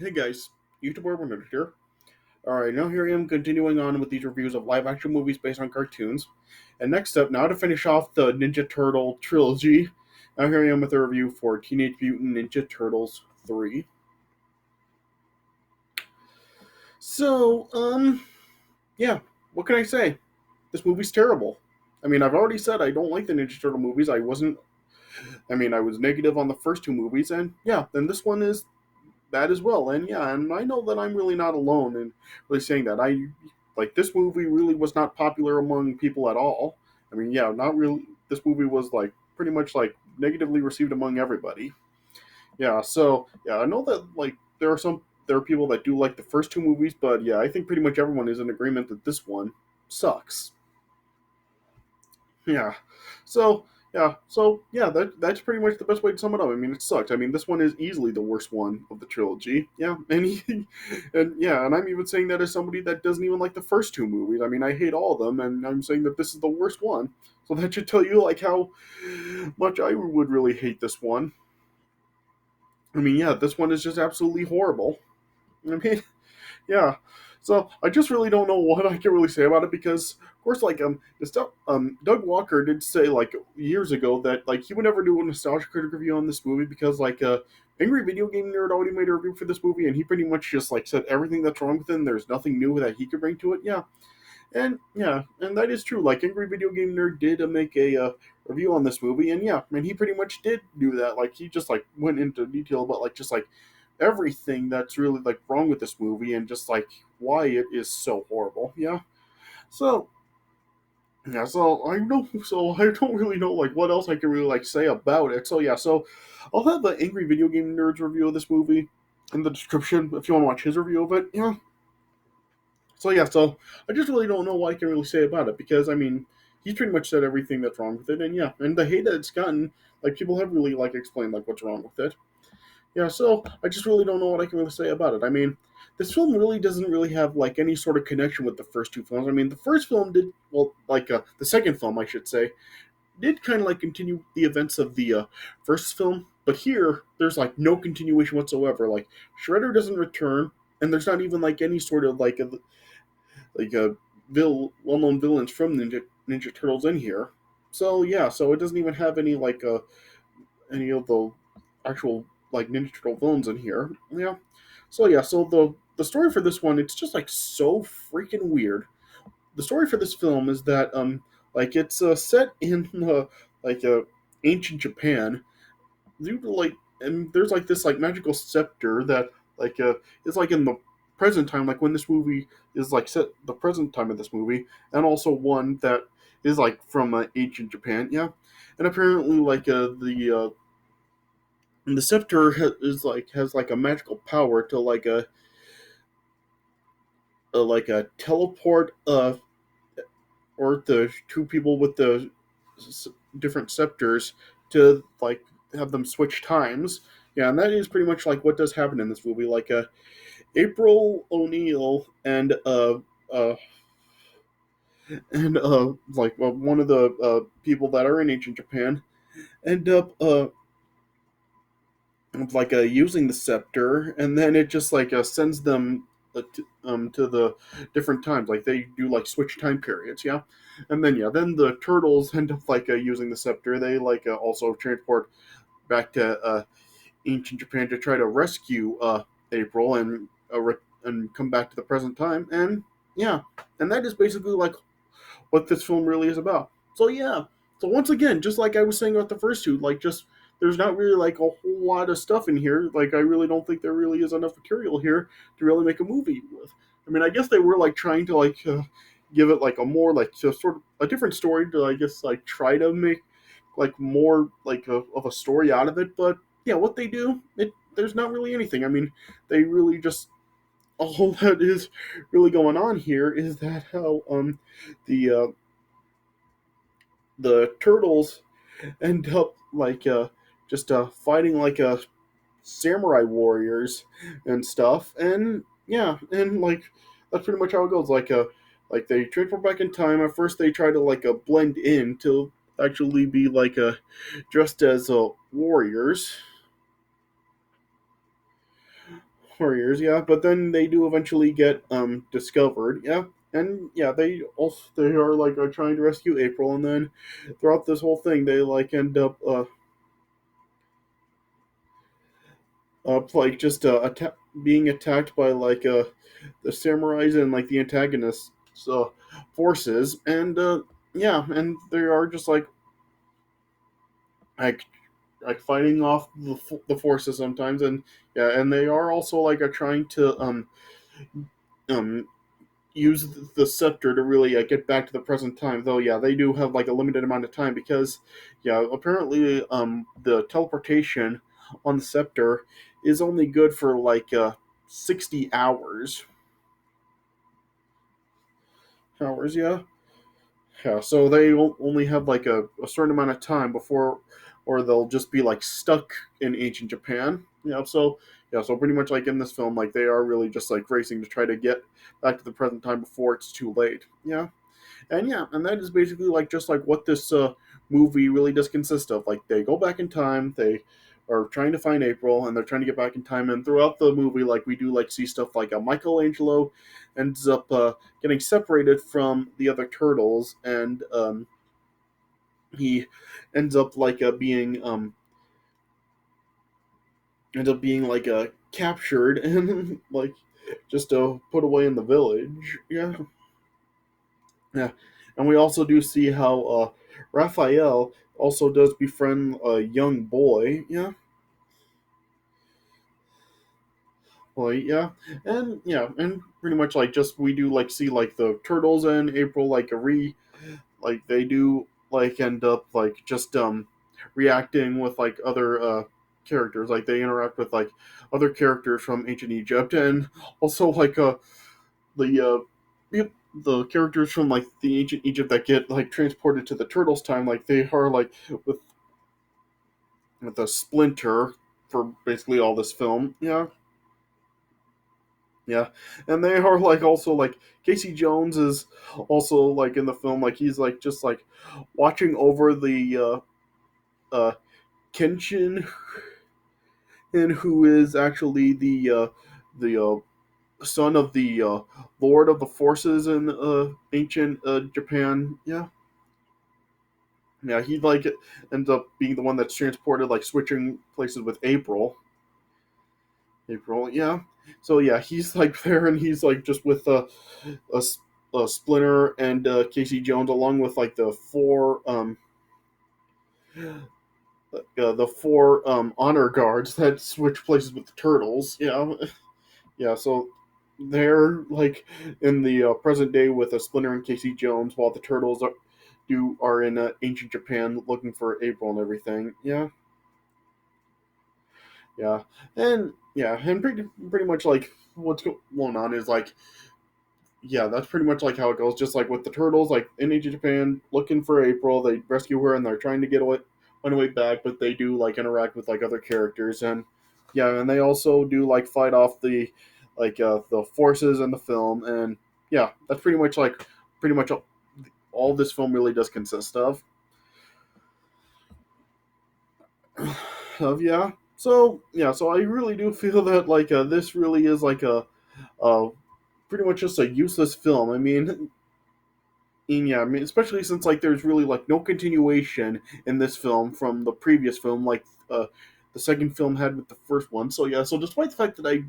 Hey guys, YouTube Urban here. Alright, now here I am continuing on with these reviews of live action movies based on cartoons. And next up, now to finish off the Ninja Turtle trilogy, now here I am with a review for Teenage Mutant Ninja Turtles 3. So, yeah, what can I say? This movie's terrible. I mean, I've already said I don't like the Ninja Turtle movies. I was negative on the first two movies, and yeah, then this one is that as well. And yeah, and I know that I'm really not alone in really saying that. This movie really was not popular among people at all. I mean, yeah, not really. This movie was like pretty much like negatively received among everybody. Yeah, so yeah, I know that like there are people that do like the first two movies, but yeah, I think pretty much everyone is in agreement that this one sucks. Yeah. So that's pretty much the best way to sum it up. I mean, it sucked. I mean, this one is easily the worst one of the trilogy. Yeah, and I'm even saying that as somebody that doesn't even like the first two movies. I mean, I hate all of them, and I'm saying that this is the worst one. So that should tell you like how much I would really hate this one. I mean, yeah, this one is just absolutely horrible. I mean, yeah. So I just really don't know what I can really say about it because, of course, like Doug Walker did say like years ago that like he would never do a nostalgia critic review on this movie because Angry Video Game Nerd already made a review for this movie and he pretty much just like said everything that's wrong with it. And there's nothing new that he could bring to it. Yeah, and that is true. Like Angry Video Game Nerd did make a review on this movie, and yeah, and he pretty much did do that. Like he just like went into detail about like just like everything that's really like wrong with this movie and just like why it is so horrible. So so I don't really know like what else I can really like say about it. So I'll have an Angry Video Game Nerds review of this movie in the description if you want to watch his review of it. So I just really don't know what I can really say about it because I mean he's pretty much said everything that's wrong with it, and yeah, and the hate that it's gotten, like people have really like explained like what's wrong with it. So I just really don't know what I can really say about it. I mean, this film really doesn't really have like any sort of connection with the first two films. I mean, the first film did well, the second film, I should say, did kind of like continue the events of the first film, but here there's like no continuation whatsoever. Like Shredder doesn't return, and there's not even like any sort of like a well-known villains from Ninja Turtles in here. So yeah, so it doesn't even have any of the actual like Ninja Turtle villains in here. So the story for this one, it's just like so freaking weird. The story for this film is that like it's set in like ancient Japan. Due to like and there's like this like magical scepter that like is like in the present time, like when this movie is like set the present time of this movie, and also one that is like from ancient Japan. Yeah, and apparently the scepter is like has like a magical power to like a teleport or the two people with the different scepters to like have them switch times. Yeah, and that is pretty much like what does happen in this movie. April O'Neil uh one of the people that are in ancient Japan end up using the scepter, and then it just sends them to the different times. Like they do like switch time periods, yeah. And then then the turtles end up using the scepter. They also transport back to ancient Japan to try to rescue April and come back to the present time. And yeah, and that is basically like what this film really is about. So yeah. So once again, just like I was saying about the first two, like just there's not really like a whole lot of stuff in here. Like I really don't think there really is enough material here to really make a movie with. I mean, I guess they were like trying to give it like a more like just sort of a different story to I guess like try to make like more of a story out of it. But yeah, what they do, it there's not really anything. I mean, they really just all that is really going on here is that how the uh, the turtles end up just fighting samurai warriors and stuff, and yeah, and like that's pretty much how it goes. Like they transport back in time. At first, they try to blend in to actually be dressed as warriors. warriors, yeah. But then they do eventually get discovered, yeah. And yeah, they are like trying to rescue April, and then throughout this whole thing, they like end up like just being attacked by like the samurais and like the antagonists forces, and yeah, and they are just like like fighting off the forces sometimes, and yeah, and they are also like trying to um use the scepter to really get back to the present time. Though yeah, they do have like a limited amount of time because yeah, apparently the teleportation on the scepter is only good for like 60 hours, yeah. Yeah, so they only have like a certain amount of time before, or they'll just be like stuck in ancient Japan. Yeah, so yeah, so pretty much like in this film, like they are really just like racing to try to get back to the present time before it's too late. Yeah, and that is basically like just like what this movie really does consist of. Like they go back in time, they are trying to find April, and they're trying to get back in time. And throughout the movie, like we do like see stuff like Michelangelo ends up getting separated from the other turtles, and he ends up like being like captured and like just put away in the village. Yeah, and we also do see how Raphael also does befriend a young boy. And pretty much like just we do like see like the turtles and April like like they do like end up like just reacting with like other characters, like they interact with like other characters from ancient Egypt, and also like the the characters from like the ancient Egypt that get like transported to the turtles time, like they are like with with a splinter for basically all this film. Yeah, and they are like also like Casey Jones is also like in the film, like he's like just like watching over the uh Kenshin, and who is actually the son of the Lord of the Forces in ancient Japan. Yeah, he like ends up being the one that's transported, like switching places with April, yeah. So yeah, he's like there, and he's like just with a, a Splinter and Casey Jones, along with like the four honor guards that switch places with the turtles. Yeah. So they're like in the present day with a Splinter and Casey Jones, while the turtles are in ancient Japan looking for April and everything. Yeah, and pretty much like what's going on is like yeah, that's pretty much like how it goes. Just like with the turtles, like in ancient Japan, looking for April, they rescue her and they're trying to get away on the way back, but they do like interact with like other characters, and yeah, and they also do like fight off the forces in the film, and yeah, that's pretty much all this film really does consist of. So I really do feel that like this really is like a pretty much just a useless film. I mean, especially since like there's really like no continuation in this film from the previous film, like the second film had with the first one. So yeah, so despite the fact that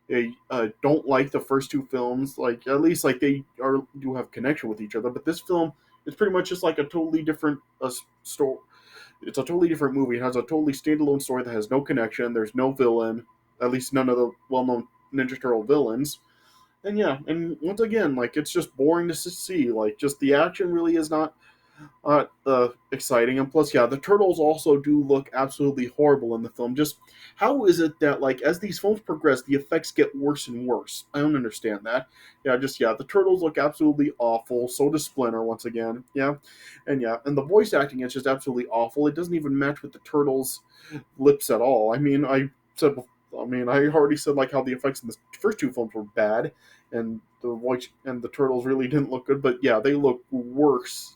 I don't like the first two films, like at least like they are do have connection with each other, but this film is pretty much just like a totally different story. It's a totally different movie. It has a totally standalone story that has no connection. There's no villain, at least none of the well-known Ninja Turtle villains. And yeah, and once again, like it's just boring to see. Like just the action really is not exciting, and plus, yeah, the turtles also do look absolutely horrible in the film. Just how is it that like as these films progress, the effects get worse and worse? I don't understand that. Yeah, the turtles look absolutely awful. So does Splinter once again. And the voice acting is just absolutely awful. It doesn't even match with the turtles' lips at all. Said I mean, I already said like how the effects in the first two films were bad, and the voice and the turtles really didn't look good. But yeah, they look worst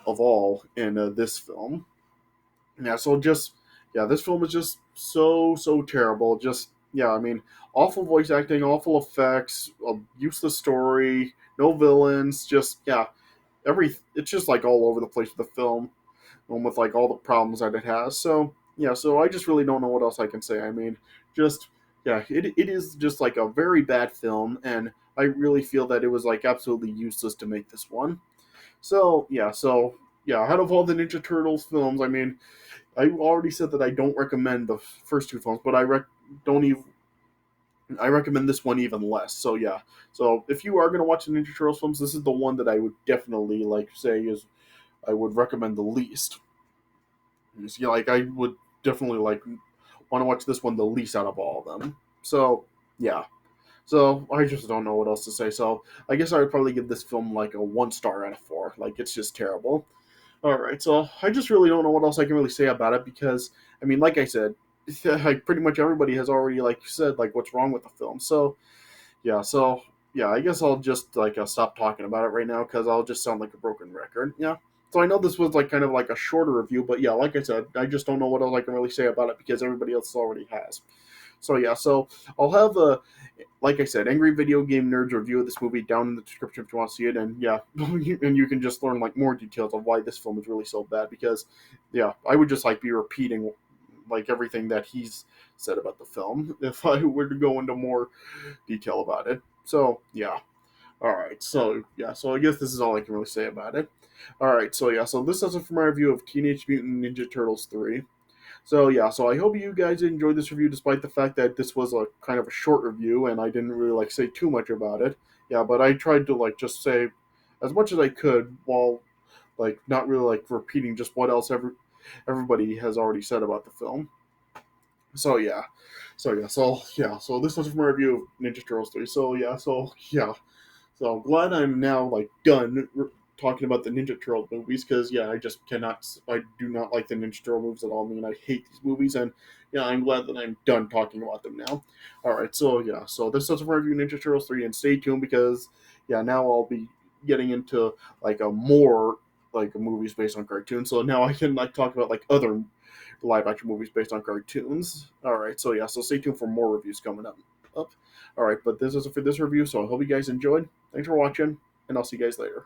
of all in this film. Yeah, so just yeah, this film is just so terrible. Just yeah, I mean, awful voice acting, awful effects, a useless story, no villains, just yeah, it's just like all over the place with the film, and with like all the problems that it has. So yeah, so I just really don't know what else I can say. I mean, just yeah, it is just like a very bad film, and I really feel that it was like absolutely useless to make this one. So yeah, out of all the Ninja Turtles films, I mean, I already said that I don't recommend the first two films, but don't even I recommend this one even less. So yeah, so if you are gonna watch the Ninja Turtles films, this is the one that I would definitely like say is I would recommend the least. You see, like I would definitely like want to watch this one the least out of all of them. So yeah, so I just don't know what else to say. So I guess I would probably give this film like a 1 star out of 4. Like it's just terrible. All right, so I just really don't know what else I can really say about it because I mean, like I said, like pretty much everybody has already like said like what's wrong with the film. So yeah, I guess I'll just like stop talking about it right now because I'll just sound like a broken record. Yeah. So I know this was like kind of like a shorter review, but yeah, like I said, I just don't know what else I can really say about it because everybody else already has. So yeah, so I'll have a like I said, Angry Video Game Nerds review of this movie down in the description if you want to see it, and yeah, and you can just learn like more details of why this film is really so bad because yeah, I would just like be repeating like everything that he's said about the film if I were to go into more detail about it. So yeah. All right. So yeah. So I guess this is all I can really say about it. All right. So yeah. So this is it for my review of Teenage Mutant Ninja Turtles 3. So yeah. So I hope you guys enjoyed this review, despite the fact that this was a kind of a short review and I didn't really like say too much about it. Yeah, but I tried to like just say as much as I could while like not really like repeating just what else everybody has already said about the film. So yeah. So this was my review of Ninja Turtles 3. So yeah. So I'm glad I'm now like done talking about the Ninja Turtle movies because yeah, I do not like the Ninja Turtle movies at all. I mean, I hate these movies, and yeah, I'm glad that I'm done talking about them now. All right, so yeah, so this is a review of Ninja Turtles 3, and stay tuned because yeah, now I'll be getting into like a more like movies based on cartoons. So now I can like talk about like other live action movies based on cartoons. All right, so yeah, so stay tuned for more reviews coming up. All right, but this is it for this review. So I hope you guys enjoyed. Thanks for watching, and I'll see you guys later.